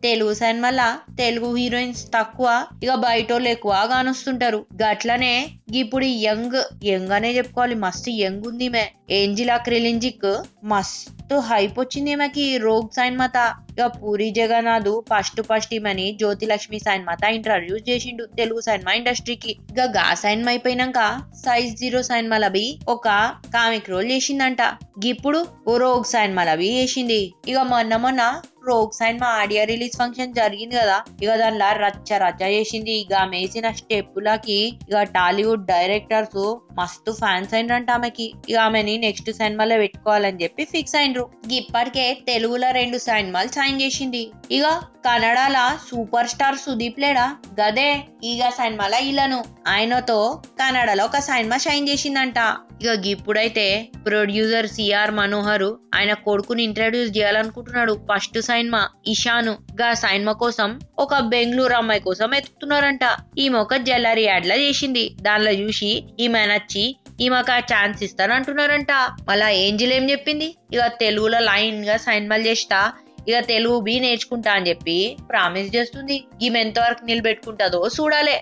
తెలుగు సినిమాల తెలుగు హీరోయిన్స్ తక్కువ, ఇక బయటోళ్ళు ఎక్కువ కానొస్తుంటారు. గట్లనే ఇప్పుడు యంగ్ అనే చెప్పుకోవాలి, మస్తు యంగ్ ఉంది మే. ఏంజిలా క్రిలింజిక్ మస్తు హైప్ వచ్చింది ఈమెకి రోగ్ సినిమాత. ఇక పూరి జగన్నాథ్ ఫస్ట్ ఈమెని జ్యోతిలక్ష్మి సినిమాత ఇంట్రడ్యూస్ చేసిండు తెలుగు సినిమా ఇండస్ట్రీకి. ఇక గా సినిమా అయిపోయినాక సైజ్ 0 సినిమాలవి ఒక కామిక్ రోల్ చేసిందంట. ఇప్పుడు రోగ్ సినిమాలవి చేసింది. ఇక మొన్న rogue cinema audio release function జరిగింది కదా, ఇక దానిలా రచ్చ చేసింది. ఇక మేసిన స్టెప్పులకి ఇక టాలీవుడ్ డైరెక్టర్స్ మస్తు ఫ్యాన్స్ అయినరంట ఆమెకి. ఇక ఆమెని నెక్స్ట్ సినిమాలో పెట్టుకోవాలని చెప్పి ఫిక్స్ అయినరు. ఇప్పటికే తెలుగులో 2 సినిమాలు సైన్ చేసింది. ఇక కన్నడల సూపర్ స్టార్ సుదీప్ లేడా, గదే ఇక సినిమాల ఇలాను ఆయనతో కన్నడలో ఒక సినిమా షైన్ చేసిందంట. ఇక ఇప్పుడైతే ప్రొడ్యూసర్ సిఆర్ మనోహర్ ఆయన కొడుకుని ఇంట్రడ్యూస్ చేయాలనుకుంటున్నాడు. ఫస్ట్ సినిమా ఇషాను. గా సినిమా కోసం ఒక బెంగళూరు అమ్మాయి కోసం ఎత్తుతున్నారంట. ఈమె ఒక జ్యువెలరీ యాడ్ లా చేసింది. దానిలో చూసి ఈమె నచ్చి ఈమెకు ఆ ఛాన్స్ ఇస్తానంటున్నారంట. మళ్ళా ఏంజిల్ ఏం చెప్పింది, ఇక తెలుగులో లైన్ గా సినిమాలు చేస్తా, ఇక తెలుగు బి నేర్చుకుంటా అని చెప్పి ప్రామిస్ చేస్తుంది. ఈమె ఎంతవరకు నిలబెట్టుకుంటుందో చూడాలి.